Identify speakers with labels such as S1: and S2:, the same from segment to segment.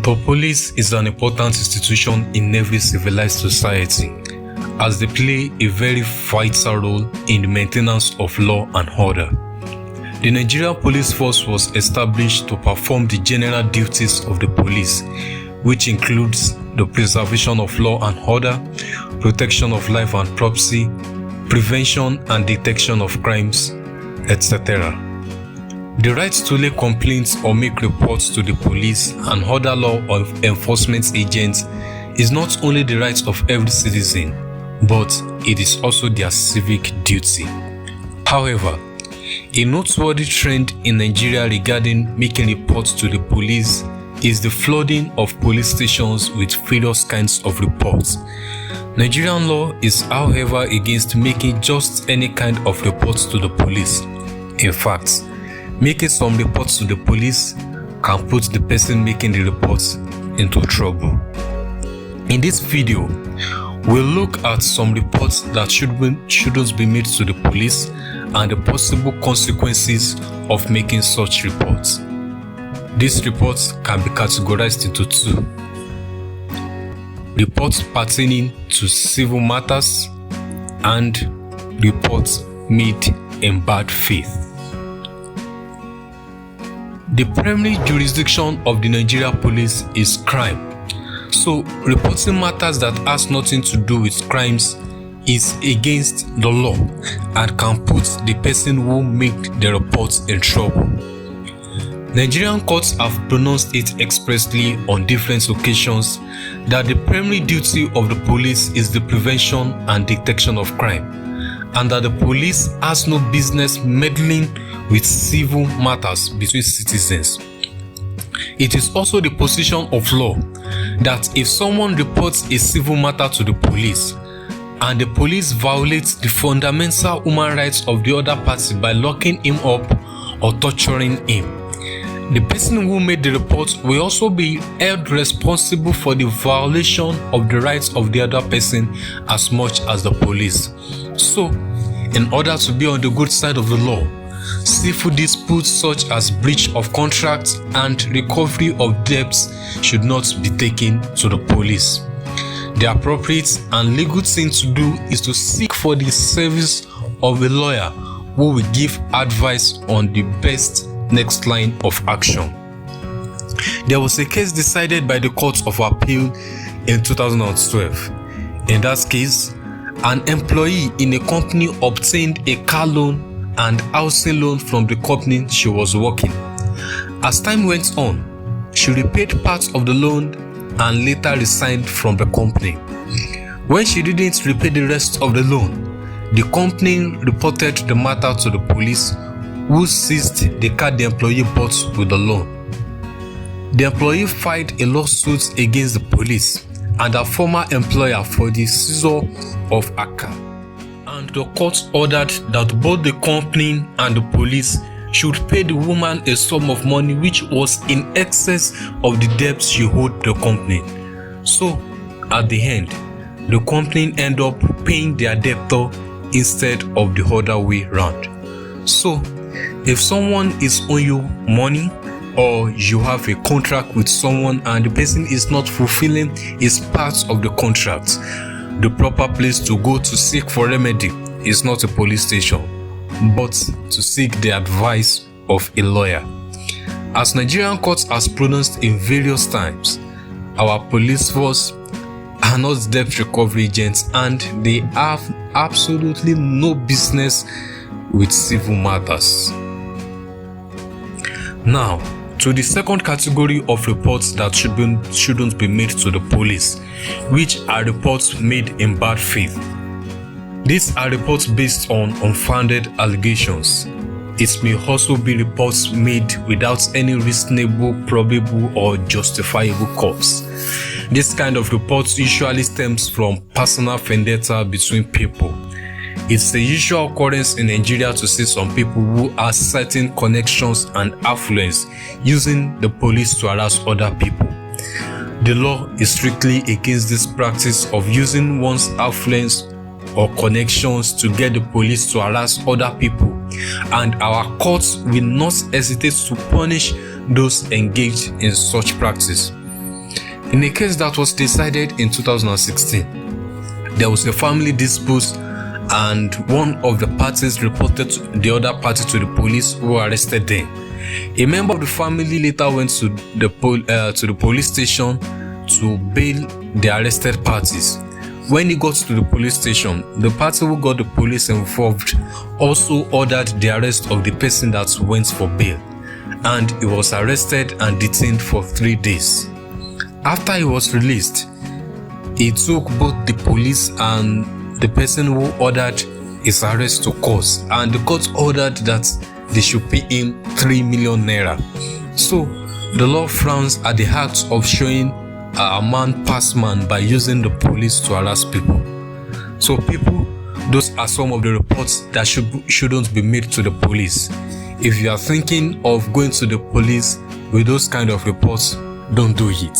S1: The police is an important institution in every civilized society, as they play a very vital role in the maintenance of law and order. The Nigerian police force was established to perform the general duties of the police, which includes the preservation of law and order, protection of life and property, prevention and detection of crimes, etc. The right to lay complaints or make reports to the police and other law enforcement agents is not only the right of every citizen, but it is also their civic duty. However, a noteworthy trend in Nigeria regarding making reports to the police is the flooding of police stations with various kinds of reports. Nigerian law is, however, against making just any kind of reports to the police. In fact, making some reports to the police can put the person making the reports into trouble. In this video, we'll look at some reports that shouldn't be made to the police and the possible consequences of making such reports. These reports can be categorized into two: reports pertaining to civil matters and reports made in bad faith. The primary jurisdiction of the Nigeria police is crime. So, reporting matters that has nothing to do with crimes is against the law and can put the person who made the reports in trouble. Nigerian courts have pronounced it expressly on different occasions that the primary duty of the police is the prevention and detection of crime, and that the police has no business meddling with civil matters between citizens. It is also the position of law that if someone reports a civil matter to the police and the police violates the fundamental human rights of the other party by locking him up or torturing him, the person who made the report will also be held responsible for the violation of the rights of the other person as much as the police. So, in order to be on the good side of the law, civil disputes such as breach of contract and recovery of debts should not be taken to the police. The appropriate and legal thing to do is to seek for the service of a lawyer who will give advice on the best next line of action. There was a case decided by the Court of Appeal in 2012. In that case, an employee in a company obtained a car loan and housing loan from the company she was working. As time went on, she repaid part of the loan and later resigned from the company. When she didn't repay the rest of the loan, the company reported the matter to the police, who seized the car the employee bought with the loan. The employee filed a lawsuit against the police and her former employer for the seizure of her car, and the court ordered that both the company and the police should pay the woman a sum of money which was in excess of the debt she owed the company. So, at the end, the company ended up paying their debtor instead of the other way round. So, if someone is owing you money, or you have a contract with someone and the person is not fulfilling his parts of the contract, the proper place to go to seek for remedy is not a police station, but to seek the advice of a lawyer. As Nigerian courts has pronounced in various times, our police force are not debt recovery agents and they have absolutely no business with civil matters. Now, to the second category of reports that shouldn't be made to the police, which are reports made in bad faith. These are reports based on unfounded allegations. It may also be reports made without any reasonable, probable, or justifiable cause. This kind of reports usually stems from personal vendetta between people. It's a usual occurrence in Nigeria to see some people who have certain connections and affluence using the police to harass other people. The law is strictly against this practice of using one's affluence or connections to get the police to harass other people, and our courts will not hesitate to punish those engaged in such practice. In a case that was decided in 2016, there was a family dispute and one of the parties reported the other party to the police, who arrested them. A member of the family later went to the police station to bail the arrested parties. When he got to the police station, the party who got the police involved also ordered the arrest of the person that went for bail, and he was arrested and detained for 3 days. After he was released, he took both the police and the person who ordered his arrest to court, and the court ordered that they should pay him 3 million naira. So the law frowns at the act of showing a man pass man by using the police to harass people. So people, those are some of the reports that shouldn't be made to the police. If you are thinking of going to the police with those kind of reports, don't do it.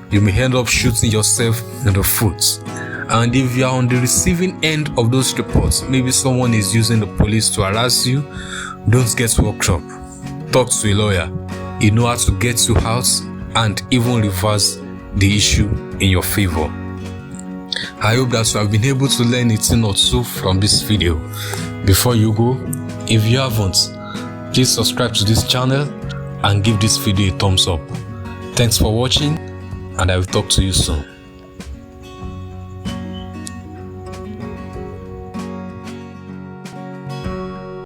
S1: You may end up shooting yourself in the foot. And if you are on the receiving end of those reports, maybe someone is using the police to harass you, don't get worked up. Talk to a lawyer. He knows how to get you out and even reverse the issue in your favor. I hope that you have been able to learn a thing or two from this video. Before you go, if you haven't, please subscribe to this channel and give this video a thumbs up. Thanks for watching, and I will talk to you soon.